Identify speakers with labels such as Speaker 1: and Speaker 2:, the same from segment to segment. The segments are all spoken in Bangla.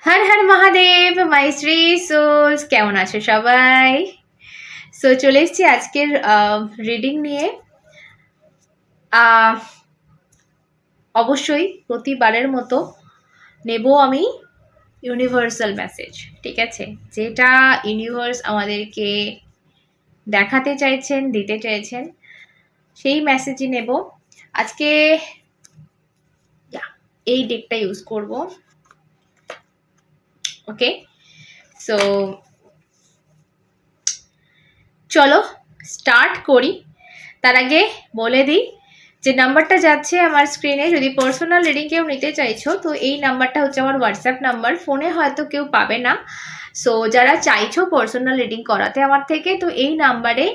Speaker 1: হর হর মহাদেব মাই শ্রী সোলস, কেমন আছো সবাই? চলে এসেছি আজকের রিডিং নিয়ে। অবশ্যই প্রতিবারের মতো নেব আমি ইউনিভার্সাল মেসেজ, ঠিক আছে? যেটা ইউনিভার্স আমাদেরকে দেখাতে চাইছেন, দিতে চাইছেন, সেই মেসেজই নেব আজকে। এই ডেকটা ইউজ করব। ওকে, সো চলো স্টার্ট করি। তার আগে বলে দিই যে নাম্বারটা যাচ্ছে আমার স্ক্রিনে, যদি পার্সোনাল রিডিং কেউ নিতে চাইছো তো এই নাম্বারটা হচ্ছে আমার হোয়াটসঅ্যাপ নাম্বার। ফোনে হয়তো কেউ পাবে না, সো যারা চাইছো পার্সোনাল রিডিং করাতে আমার থেকে, তো এই নাম্বারে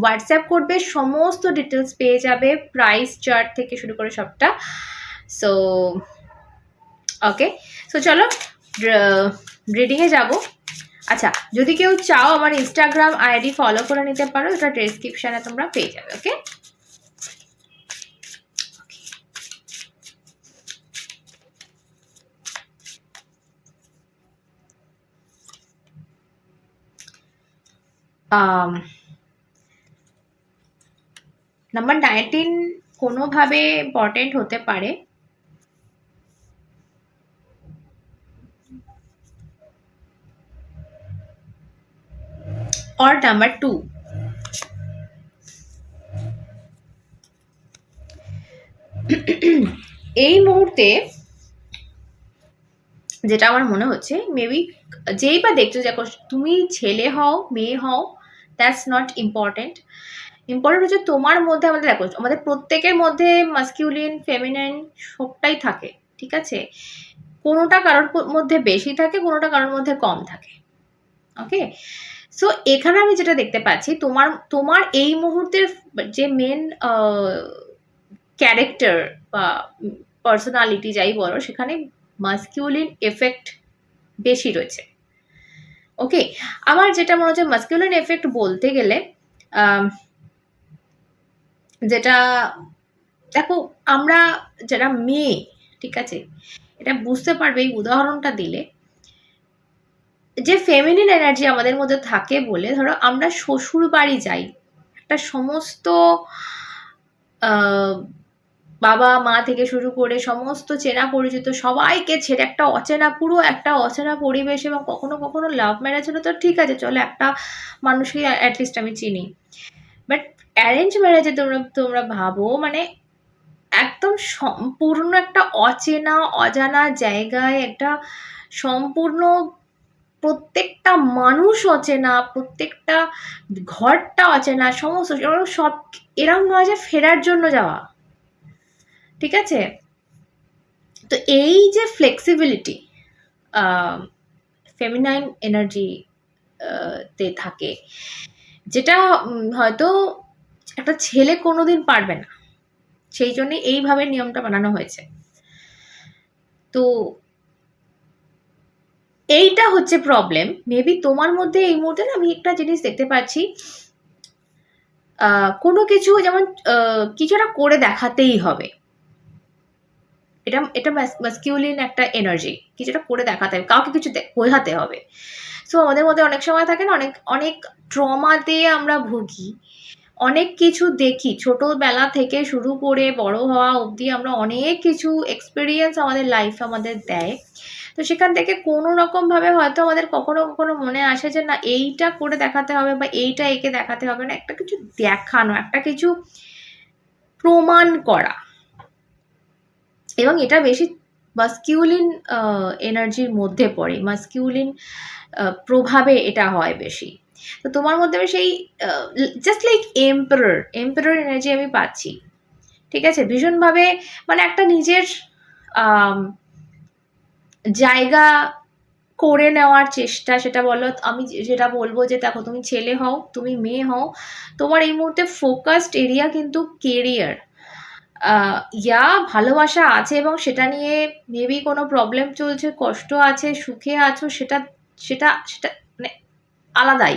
Speaker 1: হোয়াটসঅ্যাপ করবে, সমস্ত ডিটেলস পেয়ে যাবে, প্রাইস চার্ট থেকে শুরু করে সবটা। সো ওকে, সো চলো রিডিংয়ে যাব। আচ্ছা, যদি কেউ চাও আমার ইনস্টাগ্রাম আইডি ফলো করে নিতে পারো, এটা ডেসক্রিপশনে তোমরা পেয়ে যাবে। ওকে, নাম্বার 19 কোনোভাবে ইম্পর্টেন্ট হতে পারে। और নাম্বার 2, এই মুহূর্তে যেটা আমার মনে হচ্ছে, মেবি যেই বা দেখছো, দেখো তুমি ছেলে হও মেয়ে হও, দ্যাটস নট ইম্পর্টেন্ট। ইম্পর্টেন্ট হচ্ছে তোমার মধ্যে, আমাদের দেখো আমাদের প্রত্যেকের মধ্যে মাস্কিউলিন ফেমিনাইন সবটাই থাকে, ঠিক আছে? কোনোটা কারোর মধ্যে বেশি থাকে, কোনোটা কারোর মধ্যে কম থাকে। ওকে, সো এখানে আমি যেটা দেখতে পাচ্ছি, তোমার তোমার এই মুহূর্তের যে মেন ক্যারেক্টার বা পার্সোনালিটি যাই বলো, সেখানে মাস্কিউলিন এফেক্ট বেশি রয়েছে। ওকে, আমার যেটা মনে হচ্ছে মাস্কিউলিন এফেক্ট বলতে গেলে যেটা, দেখো আমরা যারা মেয়ে, ঠিক আছে, এটা বুঝতে পারবে এই উদাহরণটা দিলে, যে ফেমিনিন এনার্জি আমাদের মধ্যে থাকে বলে, ধরো আমরা শ্বশুর বাড়ি যাই, একটা সমস্ত বাবা মা থেকে শুরু করে সমস্ত চেনা পরিচিত সবাইকে ছেড়ে একটা অচেনা, পুরো একটা অচেনা পরিবেশ, এবং কখনো কখনো লাভ ম্যারেজ হলে তো ঠিক আছে, চলো একটা মানুষকে অ্যাটলিস্ট আমি চিনি, বাট অ্যারেঞ্জ ম্যারেজে তোমরা তোমরা ভাবো, মানে একদম সম্পূর্ণ একটা অচেনা অজানা জায়গায়, একটা সম্পূর্ণ প্রত্যেকটা মানুষ অচেনা, প্রত্যেকটা ঘরটা অচেনা, সমস্ত সব এরকম নয় যে ফেরার জন্য যাওয়া, ঠিক আছে? তো এই যে ফ্লেক্সিবিলিটি ফেমিনাইন এনার্জি তে থাকে, যেটা হয়তো একটা ছেলে কোনোদিন পারবে না, সেই জন্যই এইভাবে নিয়মটা বানানো হয়েছে। তো এইটা হচ্ছে প্রবলেম। মেবি তোমার মধ্যে এই মুহূর্তে না আমি একটা জিনিস দেখতে পাচ্ছি, কোনো কিছু যেমন কিছু একটা করে দেখাতেই হবে, এটা এটা মাস্কিউলিন একটা এনার্জি, কিছুটা করে দেখাতে হবে, কাউকে কিছু বোঝাতে হবে। সো আমাদের মধ্যে অনেক সময় থাকে না, অনেক অনেক ট্রমাতে আমরা ভুগি, অনেক কিছু দেখি, ছোটবেলা থেকে শুরু করে বড় হওয়া অবধি আমরা অনেক কিছু এক্সপিরিয়েন্স আমাদের লাইফ আমাদের দেয়। তো সেখান থেকে কোনো রকমভাবে হয়তো আমাদের কখনো কখনো মনে আসে যে না, এইটা করে দেখাতে হবে বা এইটা একে দেখাতে হবে, না একটা কিছু দেখানো, একটা কিছু প্রমাণ করা, এবং এটা বেশি মাস্কিউলিন এনার্জির মধ্যে পড়ে, মাস্কিউলিন প্রভাবে এটা হয় বেশি। তো তোমার মধ্যে আমি সেই জাস্ট লাইক এম্পারার এনার্জি আমি পাচ্ছি, ঠিক আছে? ভীষণভাবে মানে একটা নিজের জায়গা করে নেওয়ার চেষ্টা, সেটা বলো, আমি যেটা বলবো যে দেখো তুমি ছেলে হও তুমি মেয়ে হও, তোমার এই মুহূর্তে ফোকাসড এরিয়া কিন্তু কেরিয়ার, ইয়া ভালোবাসা আছে, এবং সেটা নিয়ে মেবি কোনো প্রবলেম চলছে, কষ্ট আছে, সুখে আছো, সেটা সেটা সেটা মানে আলাদাই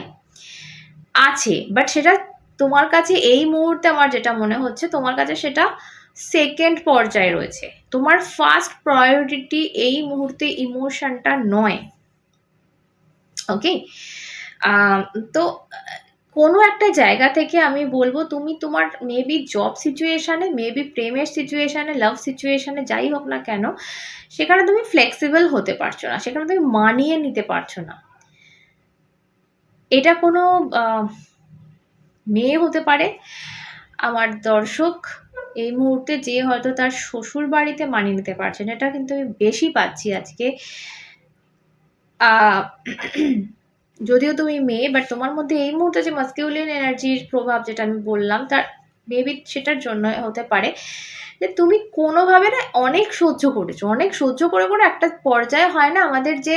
Speaker 1: আছে, বাট সেটা তোমার কাছে এই মুহূর্তে আমার যেটা মনে হচ্ছে, তোমার কাছে সেটা সেকেন্ড পর্যায়ে রয়েছে। তোমার ফার্স্ট প্রায়োরিটি এই মুহূর্তে ইমোশনটা নয়। ওকে? তো কোনো একটা জায়গা থেকে আমি বলবো তুমি তোমার মেবি জব সিচুয়েশনে, মেবি প্রেমের সিচুয়েশনে, লাভ সিচুয়েশনে যাই হোক না কেন, সেখানে তুমি ফ্লেক্সিবল হতে পারছো না, সেখানে তুমি মানিয়ে নিতে পারছো না। এটা কোনো মেয়ে হতে পারে, আমার দর্শক এই মুহূর্তে যে হয়তো তার শ্বশুর বাড়িতে মানিয়ে নিতে পারছে না, এটা কিন্তু আমি বেশি পাচ্ছি আজকে। যদিও তুমি মেয়ে, বাট তোমার মধ্যে এই মুহূর্তে যে মাস্কিউলিন এনার্জির প্রভাব যেটা আমি বললাম, তার মেবি সেটার জন্য হতে পারে যে তুমি কোনোভাবে না অনেক সহ্য করেছো, অনেক সহ্য করে করে একটা পর্যায়ে হয় না আমাদের যে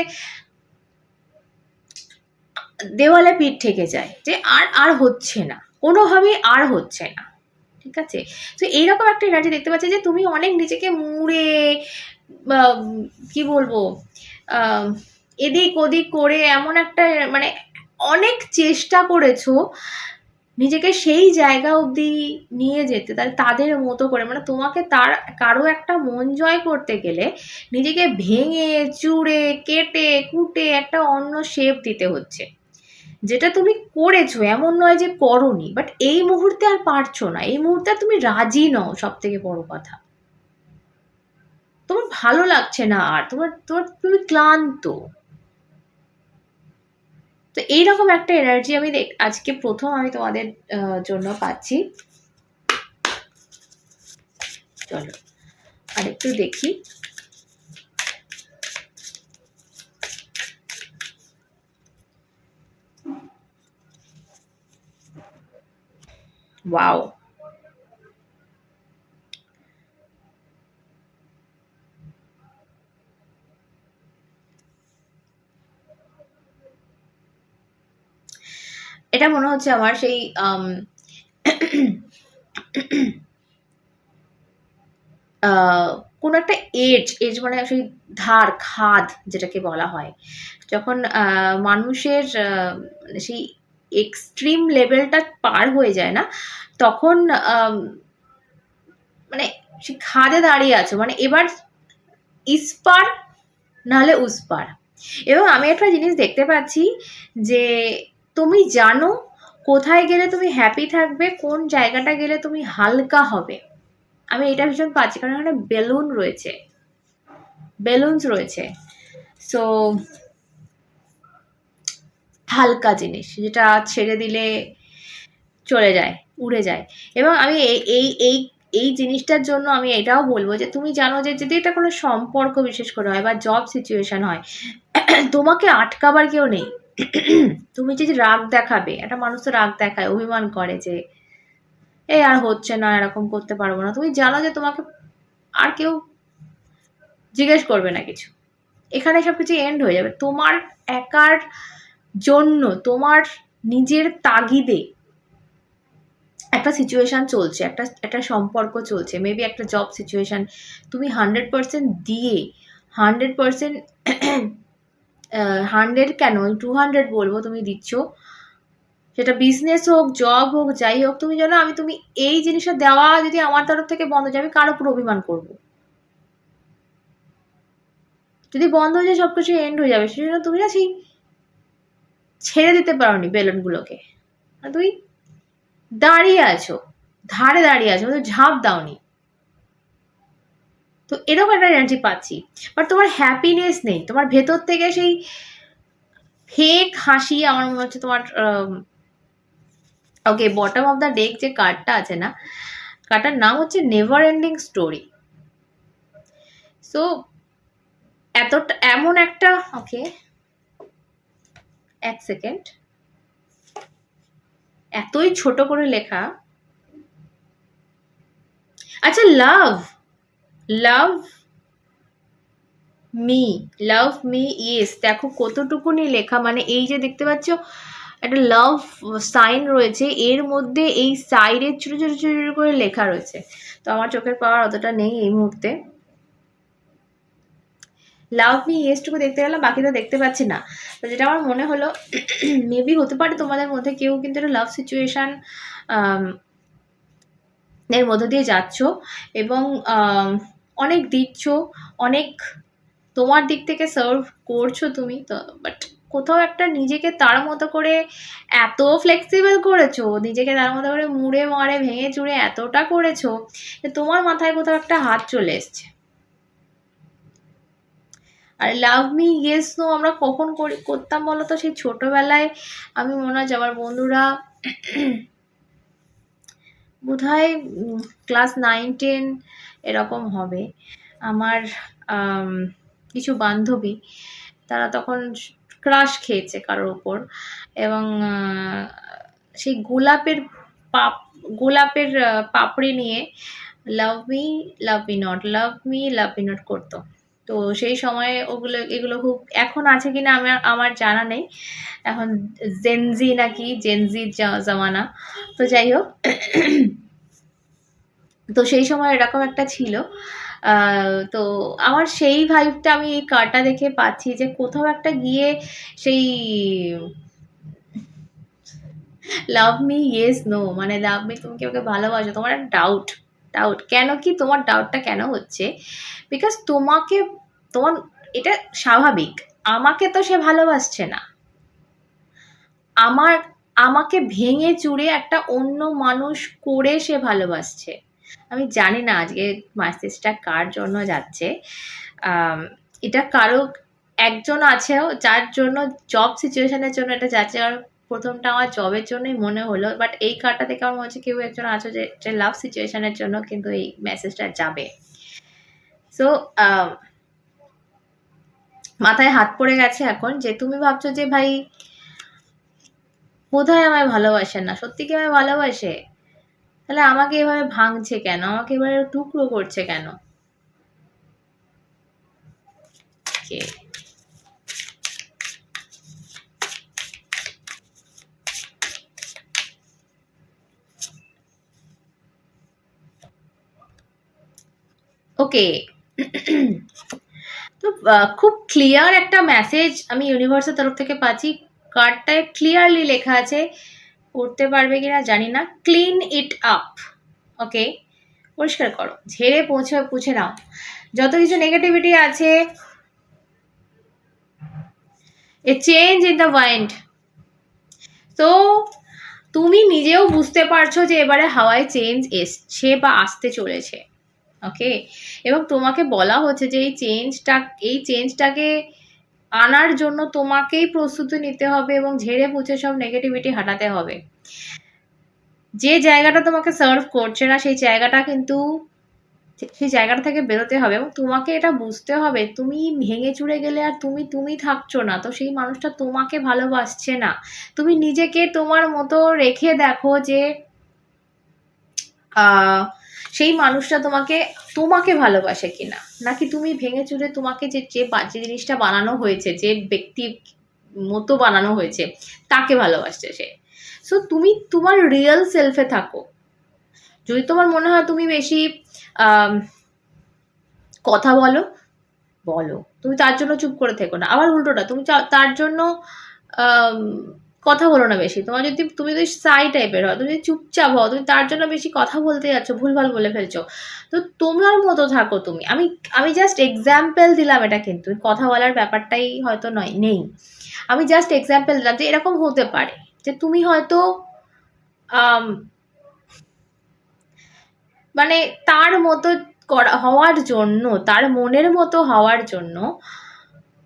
Speaker 1: দেওয়ালে পিঠ ঠেকে যায়, যে আর আর হচ্ছে না, কোনোভাবেই আর হচ্ছে না। ঠিক আছে? তো এইরকম একটা এনার্জি দেখতে পাচ্ছি যে তুমি অনেক নিজেকে মুড়ে কি বলবো, এদিক ওদিক করে এমন একটা মানে অনেক চেষ্টা করেছো নিজেকে সেই জায়গা অবধি নিয়ে যেতে, তাহলে তাদের মতো করে, মানে তোমাকে তার কারো একটা মন জয় করতে গেলে নিজেকে ভেঙে চুড়ে কেটে কুটে একটা অন্য শেপ দিতে হচ্ছে, যেটা তুমি করেছো, এমন নয় যে করোনি, বাট এই মুহূর্তে আর পারছো না, এই মুহূর্তে আর তুমি রাজি নও, সব থেকে বড় কথা তোমার ভালো লাগছে না, আর তোমার তোমার তুমি ক্লান্ত। তো এইরকম একটা এনার্জি আমি আজকে প্রথম আমি তোমাদের জন্য পাচ্ছি। চলো আরেকটু দেখি। ওয়াও, এটা মনে হচ্ছে আমার সেই কোনো একটা এজ এজ মানে সেই ধার খাদ যেটাকে বলা হয়, যখন মানুষের মানে সেই এক্সট্রিম লেভেলটা পার হয়ে যায় না, তখন মানে সে খাদে দাঁড়িয়ে আছো, মানে এবার ইস্পার নাহলে উসপার। এবং আমি একটা জিনিস দেখতে পাচ্ছি যে তুমি জানো কোথায় গেলে তুমি হ্যাপি থাকবে, কোন জায়গাটা গেলে তুমি হালকা হবে। আমি এটা ভীষণ পাচ্ছি, কারণ এখানে বেলুন রয়েছে, বেলুনস রয়েছে। সো হালকা জিনিস যেটা ছেড়ে দিলে চলে যায়, উড়ে যায়। এবং আমি এই জিনিসটার জন্য আমি এটাও বলবো যে তুমি জানো যে যদি এটা কোনো সম্পর্ক বিশেষ করে হয় বা জব সিচুয়েশন হয়, তোমাকে আটকাবার কেউ নেই। তুমি যে রাগ দেখাবে, একটা মানুষ তো রাগ দেখায়, অভিমান করে যে এই আর হচ্ছে না, এরকম করতে পারবো না, তুমি জানো যে তোমাকে আর কেউ জিজ্ঞেস করবে না কিছু, এখানে সবকিছু এন্ড হয়ে যাবে তোমার একার জন্য, তোমার নিজের তাগিদে একটা সিচুয়েশন চলছে, একটা একটা সম্পর্ক চলছে, মেবি একটা জব সিচুয়েশন, তুমি 100% দিয়ে 100%, 100 কেন 200 বলবো, তুমি দিচ্ছ, সেটা বিজনেস হোক জব হোক যাই হোক, তুমি জানো তুমি এই জিনিসটা দেওয়া যদি আমার তরফ থেকে বন্ধ হয়ে যায়, আমি কার উপর অভিমান করবো? যদি বন্ধ হয়ে যায় সবকিছু এন্ড হয়ে যাবে, সেজন্য তুমি না সেই ছেড়ে দিতে পারোনি বেলুনগুলোকে, তুমি দাঁড়িয়ে আছো, ধারে দাঁড়িয়ে আছো, ঝাঁপ দাওনি। তো এরকম একটা এনার্জি পাচ্ছি, বাট তোমার হ্যাপিনেস নেই, তোমার ভেতর থেকে সেই ফেক হাসি আমার মনে হচ্ছে তোমার। ওকে, বটম অফ দ্য ডেক যে কার্ডটা আছে না, কার্ডটার নাম হচ্ছে নেভার এন্ডিং স্টোরি। সো এতটা এমন একটা, ওকে এক সেকেন্ড, এতই ছোট করে লেখা। আচ্ছা, love, love me, love me, yes, দেখো কতটুকুনি লেখা, মানে এই যে দেখতে পাচ্ছ একটা লাভ সাইন রয়েছে, এর মধ্যে এই সাইডে ছোট ছোট ছোট ছোট করে লেখা রয়েছে। তো আমার চোখের পাওয়ার অতটা নেই এই মুহূর্তে। লাভ মি ইয়েসটুকু দেখতে গেলাম, বাকিটা দেখতে পাচ্ছি না। তো যেটা আমার মনে হলো, মেবি হতে পারে তোমাদের মধ্যে কেউ কিন্তু একটা লাভ সিচুয়েশন এর মধ্য দিয়ে যাচ্ছ এবং অনেক দিচ্ছ, অনেক তোমার দিক থেকে সার্ভ করছো তুমি তো, বাট কোথাও একটা নিজেকে তার মতো করে এত ফ্লেক্সিবল করেছো, নিজেকে তার মতো করে মুড়ে মারে ভেঙে চুড়ে এতটা করেছো যে তোমার মাথায় কোথাও একটা হাত চলে এসছে। আর লাভ মি ইয়েস নো আমরা কখন করতাম বলো তো? সেই ছোটবেলায় আমি মনে হয় যে আমার বন্ধুরা বোধহয় ক্লাস 9-10 এরকম হবে, আমার কিছু বান্ধবী তারা তখন ক্রাশ খেয়েছে কারোর ওপর, এবং সেই গোলাপের পাপড়ি নিয়ে লাভ me love me not, love me love me not করতো। তো সেই সময়ে এগুলো খুব, এখন আছে কিনা আমার জানা নেই, এখন জেনজি নাকি জেনজি জামানা, তো যাই হোক। তো সেই সময় এরকম একটা ছিল। তো আমার সেই ভাইবটা আমি এই কার্ডটা দেখে পাচ্ছি যে কোথাও একটা গিয়ে সেই লাভ মি ইয়েস নো, মানে লাভ মি তুমি কি ওকে ভালোবাসো, তোমার একটা ডাউট কেন, কি তোমার ডাউটটা কেন হচ্ছে? বিকজ তোমার এটা স্বাভাবিক, আমাকে তো সে ভালোবাসছে না, আমাকে ভেঙে চুরে একটা অন্য মানুষ করে সে ভালোবাসছে। আমি জানি না আজকে মেসেজটা কার জন্য যাচ্ছে। এটা কারো একজন আছেও যার জন্য জব সিচুয়েশনের জন্য এটা যাচ্ছে, কারণ প্রথমটা আমার জবের জন্যই মনে হলো, বাট এই কার্ডটা দেখে আমার মনে হচ্ছে কেউ একজন আছো যে লাভ সিচুয়েশনের জন্য কিন্তু এই মেসেজটা যাবে। সো মাথায় হাত পড়ে গেছে এখন, যে তুমি ভাবছো যে ভাই বোধহয় আমায় ভালোবাসে না, সত্যি কি আমায় ভালোবাসে? তাহলে আমাকে এভাবে ভাঙছে কেন, আমাকে এভাবে টুকরো করছে কেন? কে ওকে। তো খুব ক্লিয়ার একটা মেসেজ আমি ইউনিভার্সের তরফ থেকে পাচ্ছি। কার্ডটায় ক্লিয়ারলি লেখা আছে, পড়তে পারবে কিনা জানি না, ক্লিন ইট আপ। ওকে, পরিষ্কার করো, ঝেড়ে পুছে নাও যত কিছু নেগেটিভিটি আছে। এ চেঞ্জ ইন দ্য মাইন্ড। তো তুমি নিজেও বুঝতে পারছো যে এবারে হাওয়ায় চেঞ্জ এসছে বা আসতে চলেছে। ওকে, এবং তোমাকে বলা হচ্ছে যে এই চেঞ্জটাকে আনার জন্য তোমাকেই প্রস্তুতি নিতে হবে এবং ঝেড়ে পুছে সব নেগেটিভিটি হাঁটাতে হবে। যে জায়গাটা তোমাকে সার্ভ করছে না সেই জায়গাটা থেকে বেরোতে হবে, এবং তোমাকে এটা বুঝতে হবে তুমি ভেঙে চুরে গেলে আর তুমি থাকছো না, তো সেই মানুষটা তোমাকে ভালোবাসছে না। তুমি নিজেকে তোমার মতো রেখে দেখো যে সেই মানুষটা তোমাকে ভালোবাসে কিনা, নাকি তুমি ভেঙে চুরে তোমাকে যে জিনিসটা বানানো হয়েছে, যে ব্যক্তি মতো বানানো হয়েছে তাকে ভালোবাসছে সে। সো তুমি তোমার রিয়েল সেলফে থাকো। যদি তোমার মনে হয় তুমি বেশি কথা বলো, তুমি তার জন্য চুপ করে থেকো না। আবার উল্টোটা, তুমি তার জন্য কথা বলো না বেশি। তুমি যদি সাই টাইপের হও, তুমি যদি চুপচাপ হও, তুমি তার জন্য বেশি কথা বলতে যাচ্ছ, ভুলভাল বলে ফেলছো, তো তোমার মতো থাকো তুমি। আমি জাস্ট এক্সাম্পল দিলাম, এটা কিন্তু কথা বলার ব্যাপারটাই হয়তো নেই। আমি জাস্ট এক্সাম্পল দিলাম যে এরকম হতে পারে যে তুমি হয়তো মানে তার মতো হওয়ার জন্য, তার মনের মতো হওয়ার জন্য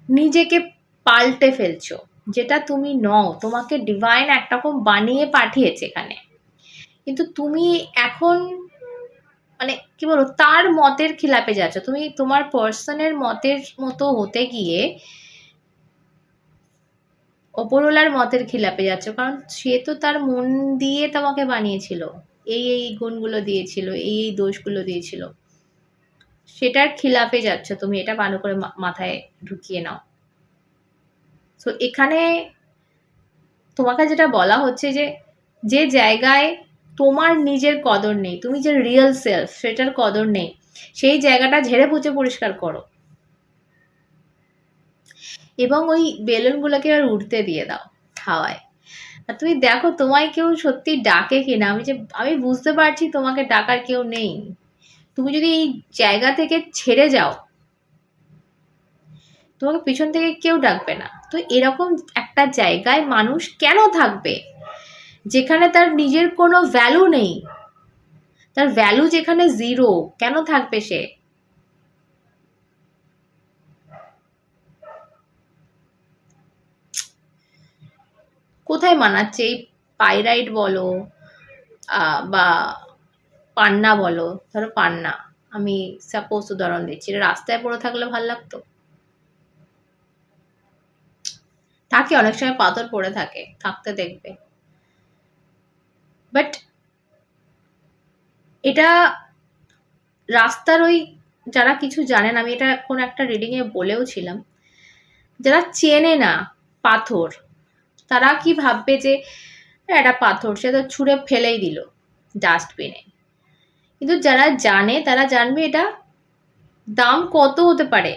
Speaker 1: নিজেকে পাল্টে ফেলছো, যেটা তুমি নও। তোমাকে ডিভাইন একরকম বানিয়ে পাঠিয়েছে এখানে, কিন্তু তুমি এখন মানে কি বলবো, তার মতের খিলাপে যাচ্ছ। তুমি তোমার পার্সনের মতের মতো হতে গিয়ে ওপরওয়ালার মতের খিলাপে যাচ্ছ, কারণ সে তো তার মন দিয়ে তোমাকে বানিয়েছিল, এই গুণগুলো দিয়েছিল, এই দোষগুলো দিয়েছিল, সেটার খিলাপে যাচ্ছ তুমি। এটা ভালো করে মাথায় ঢুকিয়ে নাও। তো এখানে তোমাকে যেটা বলা হচ্ছে যে জায়গায় তোমার নিজের কদর নেই, তুমি যে রিয়েল সেলফ সেটার কদর নেই, সেই জায়গাটা ঝেড়ে পুছে পরিষ্কার করো এবং ওই বেলুনগুলোকে আর উড়তে দিয়ে দাও হাওয়ায়। আর তুমি দেখো তোমায় কেউ সত্যি ডাকে কিনা। আমি বুঝতে পারছি তোমাকে ডাকার কেউ নেই। তুমি যদি এই জায়গা থেকে ছেড়ে যাও, তোমাকে পিছন থেকে কেউ ডাকবে না। তো এরকম একটা জায়গায় মানুষ কেন থাকবে যেখানে তার নিজের কোনো ভ্যালু নেই? তার ভ্যালু যেখানে জিরো, কেন থাকবে সে? কোথায় মানাচ্ছে এই পাইরাইট বলো বা পান্না বলো। ধরো পান্না, আমি সাপোজ উদাহরণ দিচ্ছি, এটা রাস্তায় পড়ে থাকলে ভাল লাগতো? থাকে, অনেক সময় পাথর পড়ে থাকে, থাকতে দেখবে। বাট এটা রাস্তার ওই, যারা কিছু জানেন, আমি এটা কোন একটা রিডিং এ বলেও ছিলাম, যারা চেনে না পাথর, তারা কি ভাববে যে এটা পাথর, সে তো ছুঁড়ে ফেলেই দিল ডাস্টবিনে। কিন্তু যারা জানে তারা জানবে এটা দাম কত হতে পারে,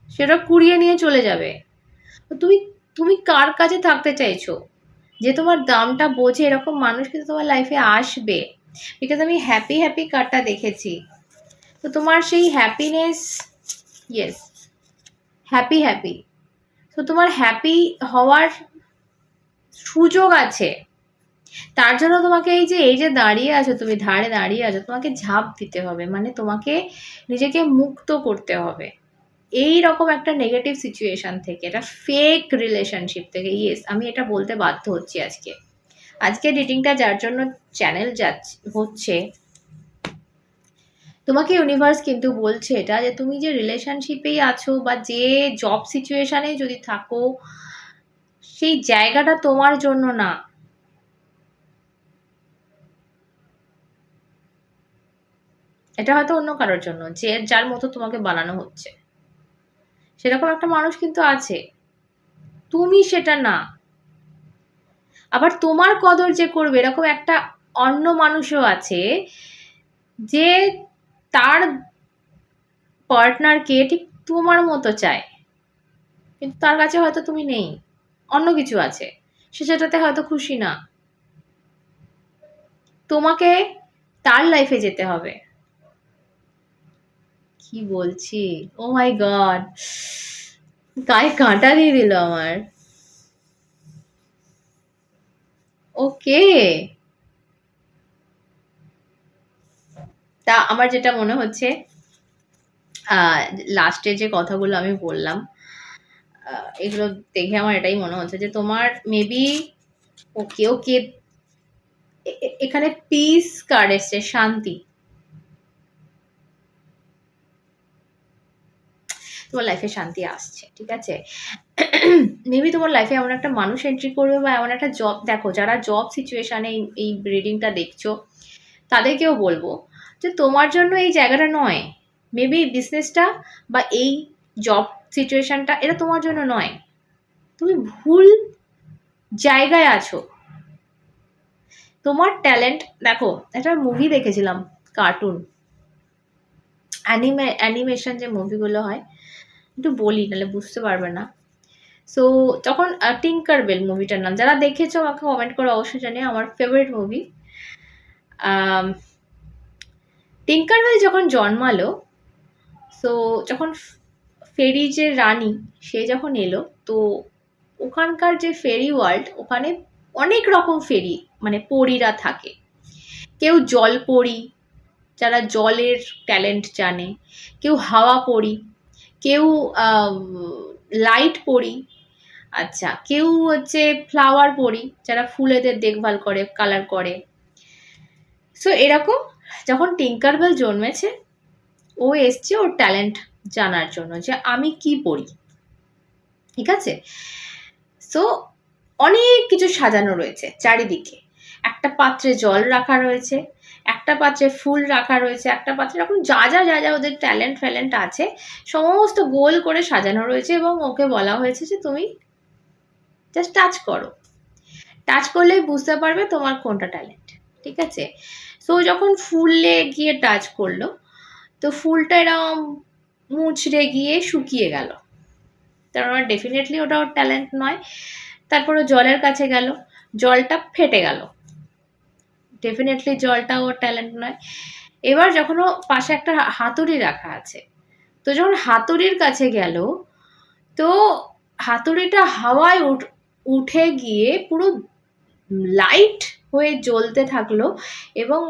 Speaker 1: সেটা কুড়িয়ে নিয়ে চলে যাবে। তো তুমি তুমি কার কাছে থাকতে চাইছো? যে তোমার দামটা বোঝে, এরকম মানুষ কিন্তু তোমার লাইফে আসবে। বিকজ আমি হ্যাপি হ্যাপি কার্ডটা দেখেছি। তো তোমার সেই হ্যাপিনেস, ইয়েস, হ্যাপি হ্যাপি, তো তোমার হ্যাপি হওয়ার সুযোগ আছে। তার জন্য তোমাকে এই যে দাঁড়িয়ে আছো, তুমি ধারে দাঁড়িয়ে আছো, তোমাকে ঝাঁপ দিতে হবে, মানে তোমাকে নিজেকে মুক্ত করতে হবে এই রকম একটা নেগেটিভ সিচুয়েশন থেকে, একটা ফেক রিলেশনশিপ থেকে। ইয়েস, আমি এটা বলতে বাধ্য হচ্ছি আজকে। আজকে রিডিংটা যার জন্য চ্যানেল যাচ্ছে হচ্ছে, তোমাকে ইউনিভার্স কিন্তু বলছে এটা, যে তুমি যে রিলেশনশিপেই আছো বা যে জব সিচুয়েশনেই যদি থাকো, সেই জায়গাটা তোমার জন্য না। এটা হয়তো অন্য কারোর জন্য, যে যার মতো তোমাকে বানানো হচ্ছে। সেরকম একটা মানুষ কিন্তু আছে, তুমি সেটা না। আবার তোমার কদর যে করবে এরকম একটা অন্য মানুষও আছে, যে তার পার্টনারকে ঠিক তোমার মতো চায়, কিন্তু তার কাছে হয়তো তুমি নেই, অন্য কিছু আছে, সে সেটাতে হয়তো খুশি না। তোমাকে তার লাইফে যেতে হবে। কি বলছি, ও মাই গড, গায়ে কাঁটা দিয়ে দিল আমার। ওকে, তা আমার যেটা মনে হচ্ছে, লাস্টে যে কথাগুলো আমি বললাম, এগুলো দেখে আমার এটাই মনে হচ্ছে যে তোমার মেবি, ওকে ওকে, এখানে পিস কার্ড এসছে, শান্তি। তোমার লাইফে শান্তি আসছে, ঠিক আছে। মেবি তোমার লাইফে এমন একটা মানুষ এন্ট্রি করবে, বা এমন একটা জব, দেখো যারা জব সিচুয়েশনে এই রিডিংটা দেখছো, তাদেরকেও বলবো যে তোমার জন্য এই জায়গাটা নয়। মেবি বিজনেসটা বা এই জব সিচুয়েশনটা, এটা তোমার জন্য নয়। তুমি ভুল জায়গায় আছো। তোমার ট্যালেন্ট, দেখো একটা মুভি দেখেছিলাম, কার্টুন, অ্যানিমেশন যে মুভিগুলো হয়, একটু বলি নাহলে বুঝতে পারবে না। সো তখন টিঙ্কার বেল মুভিটার নাম, যারা দেখেছো আমাকে কমেন্ট করে অবশ্যই জানিয়ে, আমার ফেভারিট মুভি। টিঙ্কার বেল যখন জন্মালো, সো যখন ফেরি যে রানী, সে যখন এলো, তো ওখানকার যে ফেরি ওয়ার্ল্ড, ওখানে অনেক রকম ফেরি, মানে পরীরা থাকে। কেউ জল পরী, যারা জলের ট্যালেন্ট জানে, কেউ হাওয়া পরী, কেউ লাইট পরী, আচ্ছা কেউ হচ্ছে ফ্লাওয়ার পরী, যারা ফুলেদের দেখভাল করে, কালার করে। সো এরকম যখন টিঙ্কারবেল জন্মেছে, ও এসছে ওর ট্যালেন্ট জানার জন্য, যে আমি কি পড়ি, ঠিক আছে। সো অনেক কিছু সাজানো রয়েছে চারিদিকে, একটা পাত্রে জল রাখা রয়েছে, একটা পাত্রে ফুল রাখা রয়েছে, একটা পাত্রে এরকম যা যা যা যা ওদের ট্যালেন্ট ফ্যালেন্ট আছে, সমস্ত গোল করে সাজানো রয়েছে। এবং ওকে বলা হয়েছে যে তুমি জাস্ট টাচ করো, টাচ করলেই বুঝতে পারবে তোমার কোনটা ট্যালেন্ট, ঠিক আছে। সো যখন ফুলে গিয়ে টাচ করলো, তো ফুলটা এরকম মুচড়ে গিয়ে শুকিয়ে গেল, তার মানে ডেফিনেটলি ওটা ওর ট্যালেন্ট নয়। তারপর ও জলের কাছে গেল, জলটা ফেটে গেল, ডেফিনেটলি জলটা ওর ট্যালেন্ট নয়। এবার যখন ও পাশে একটা হাতুড়ি রাখা আছে, তো যখন হাতুড়ির কাছে গেল, তো হাতুড়িটা হাওয়ায় উঠে গিয়ে পুরো লাইট হয়ে জ্বলতে থাকলো, এবং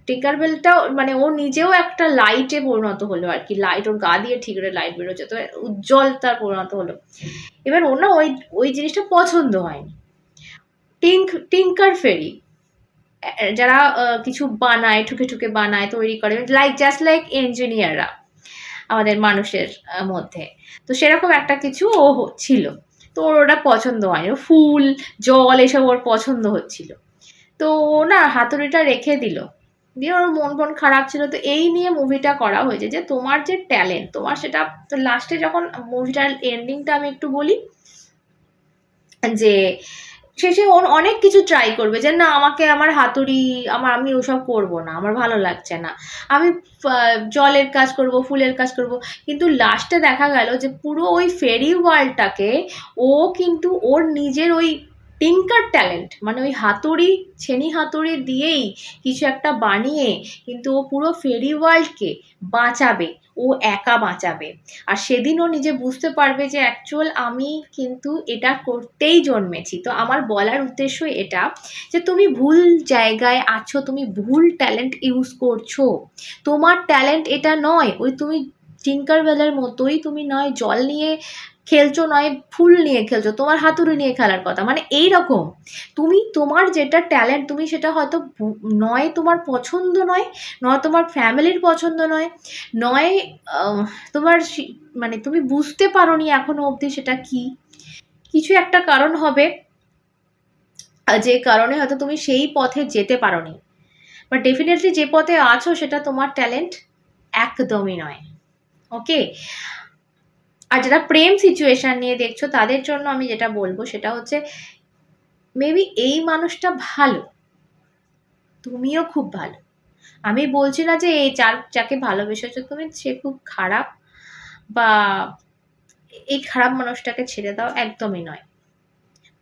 Speaker 1: টিঙ্কারবেলটাও মানে ও নিজেও একটা লাইটে পরিণত হলো আর কি, লাইট ওর গা দিয়ে ঠিক লাইট বেরোচ্ছে, তো উজ্জ্বল তার পরিণত হলো। এবার ওর না ওই ওই জিনিসটা পছন্দ হয়নি। টিঙ্কার ফেরি যারা কিছু বানায়, ঠুকে ঠুকে বানায়, তৈরি করে, জাস্ট লাইক ইঞ্জিনিয়াররা আমাদের মানুষের মধ্যে, তো সেরকম একটা কিছু ও ছিল। তো ওর ওটা পছন্দ হয়নি, ফুল জল এসব ওর পছন্দ হচ্ছিল, তো ও না হাতুড়িটা রেখে দিল, দিয়ে ওর মন খারাপ ছিল। তো এই নিয়ে মুভিটা করা হয়েছে যে তোমার যে ট্যালেন্ট তোমার, সেটা তো লাস্টে যখন মুভিটার এন্ডিংটা আমি একটু বলি, যে শেষে ওর অনেক কিছু ট্রাই করবে, যে না আমাকে আমার হাতুড়ি আমি ওসব করবো না, আমার ভালো লাগছে না, আমি জলের কাজ করব, ফুলের কাজ করব, কিন্তু লাস্টে দেখা গেল যে পুরো ওই ফেরি ওয়ার্ল্ডটাকে ও কিন্তু ওর নিজের ওই টিঙ্কার ট্যালেন্ট, মানে ওই হাতুড়ি, ছেনি হাতুড়ি দিয়েই কিছু একটা বানিয়ে কিন্তু ও পুরো ফেরি ওয়ার্ল্ডকে বাঁচাবে, ও একা বাঁচাবে। আর সেদিন ও নিজে বুঝতে পারবে যে অ্যাকচুয়াল আমি কিন্তু এটা করতেই জন্মেছি। তো আমার বলার উদ্দেশ্য এটা, যে তুমি ভুল জায়গায় আছো, তুমি ভুল ট্যালেন্ট ইউজ করছো, তোমার ট্যালেন্ট এটা নয়। ওই তুমি টিঙ্কারবেলের মতোই তুমি নয় জল নিয়ে খেলছো, নয় ফুল নিয়ে খেলছো, তোমার হাতুড়ি নিয়ে খেলার কথা, মানে এই রকম তুমি তোমার যেটা ট্যালেন্ট, তুমি সেটা হয়তো নয় তোমার পছন্দ নয়, নয় তোমার ফ্যামিলির পছন্দ নয়, নয় তোমার মানে তুমি বুঝতে পারোনি এখনো অবধি সেটা কি, কিছু একটা কারণ হবে, যে কারণে হয়তো তুমি সেই পথে যেতে পারোনি, বাট ডেফিনেটলি যে পথে আছো সেটা তোমার ট্যালেন্ট একদমই নয়। ওকে, আর যারা প্রেম সিচুয়েশন নিয়ে দেখছো তাদের জন্য আমি যেটা বলবো সেটা হচ্ছে, মেবি এই মানুষটা ভালো, তুমিও খুব ভালো, আমি বলছি না যে এই যাকে ভালোবেসেছো তুমি সে খুব খারাপ, বা এই খারাপ মানুষটাকে ছেড়ে দাও, একদমই নয়।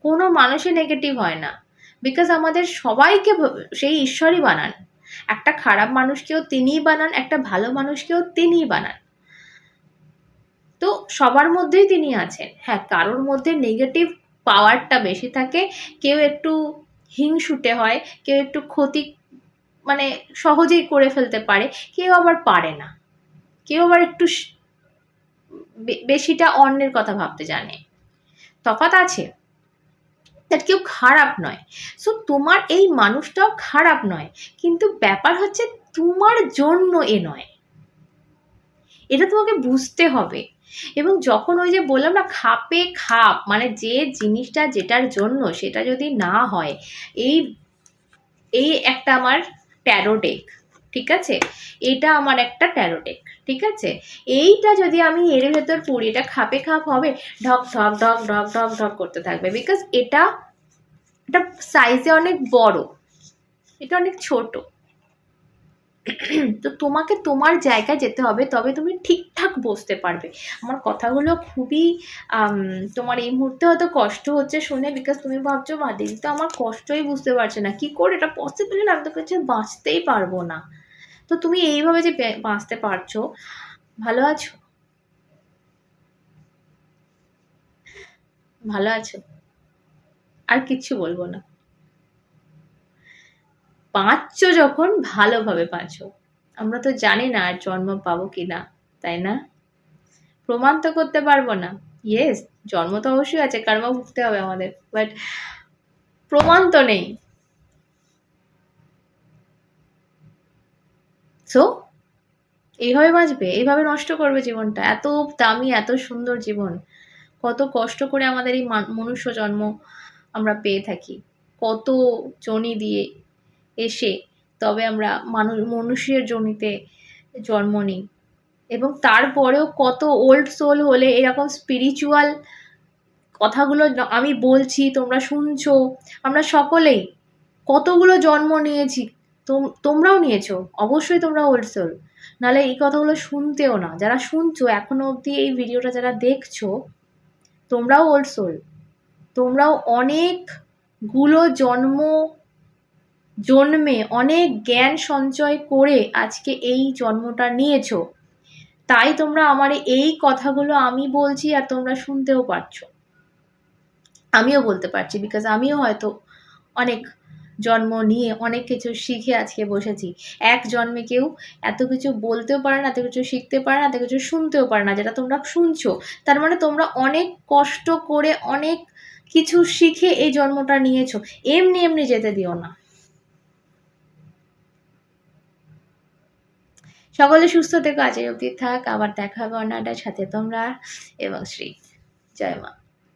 Speaker 1: কোনো মানুষই নেগেটিভ হয় না, বিকজ আমাদের সবাইকে সেই ঈশ্বরই বানান, একটা খারাপ মানুষকেও তিনিই বানান, একটা ভালো মানুষকেও তিনিই বানান, তো সবার মধ্যেই তিনি আছেন। হ্যাঁ, কারোর মধ্যে নেগেটিভ পাওয়ারটা বেশি থাকে, কেউ একটু হিংসুটে হয়, কেউ একটু ক্ষতি মানে সহজেই করে ফেলতে পারে, কেউ আবার পারে না, কেউ আবার একটু বেশিটা অন্যের কথা ভাবতে জানে, তফাৎ আছে, দ্যাট কেউ খারাপ নয়। সো তোমার এই মানুষটাও খারাপ নয়, কিন্তু ব্যাপার হচ্ছে তোমার জন্য এ নয়, এটা তোমাকে বুঝতে হবে। এবং যখন ওই যে বললাম না খাপে খাপ, মানে যে জিনিসটা যেটার জন্য সেটা যদি না হয়, এই এই একটা আমার ট্যারো ডেক, ঠিক আছে, এটা আমার একটা ট্যারো ডেক, ঠিক আছে, এইটা যদি আমি এর ভেতর পড়ি, এটা খাপে খাপ হবে, ঢক ঢক ঢক ঢক ঢক ঢক করতে থাকবে, বিকজ এটা সাইজে অনেক বড়, এটা অনেক ছোট। তো তোমাকে তোমার জায়গায় যেতে হবে, তবে তুমি ঠিকঠাক বসতে পারবে। আমার কথাগুলো খুবই তোমার এই মুহূর্তে হয়তো কষ্ট হচ্ছে শুনে, বিকজ তুমি ভাবছো মা দিদি তো আমার কষ্টই বুঝতে পারছে না, কি করে এটা পসিবল, না আমি তো কাছে বাঁচতেই পারবো না। তো তুমি এইভাবে যে বাঁচতে পারছো, ভালো আছো, ভালো আছো, আর কিচ্ছু বলবো না। বাঁচছো যখন ভালোভাবে বাঁচো, আমরা তো জানি না আর জন্ম পাবো কিনা, তাই না? প্রমাণ তো করতে পারবো না, ইয়েস জন্ম তো অবশ্যই আছে, কর্ম ভুগতে হবে আমাদের, বাট প্রমাণ তো নেই। সো এইভাবে বাঁচবে, এইভাবে নষ্ট করবে জীবনটা, এত দামি এত সুন্দর জীবন, কত কষ্ট করে আমাদের এই মনুষ্য জন্ম আমরা পেয়ে থাকি, কত জনি দিয়ে এসে তবে আমরা মনুষ্যের জনিতে জন্ম নিই, এবং তারপরেও কত ওল্ড সোল হলে এরকম স্পিরিচুয়াল কথাগুলো আমি বলছি, তোমরা শুনছো, আমরা সকলেই কতগুলো জন্ম নিয়েছি, তোমরাও নিয়েছো, অবশ্যই তোমরা ওল্ড সোল, নাহলে এই কথাগুলো শুনতেও না। যারা শুনছো এখনো অবধি এই ভিডিওটা যারা দেখছো, তোমরাও ওল্ড সোল, তোমরাও অনেকগুলো জন্মে অনেক জ্ঞান সঞ্চয় করে আজকে এই জন্মটা নিয়েছো। তাই তোমরা আমার এই কথাগুলো আমি বলছি আর তোমরা শুনতেও পারছো। আমিও বলতে পারছি, বিকজ আমিও হয়তো অনেক জন্ম নিয়ে অনেক কিছু শিখে আজকে বসেছি। এক জন্মে কেউ এত কিছু বলতেও পারে না, এত কিছু শিখতে পারে না, এত কিছু শুনতেও পারে না, যেটা তোমরা শুনছো। তার মানে তোমরা অনেক কষ্ট করে অনেক কিছু শিখে এই জন্মটা নিয়েছো। এমনি এমনি যেতে দিও না। সকলে সুস্থ থেকো, আজের অবধি থাক। আবার দেখা হবে অন্য একটা সাথে তোমরা এবং শ্রী। জয় মা।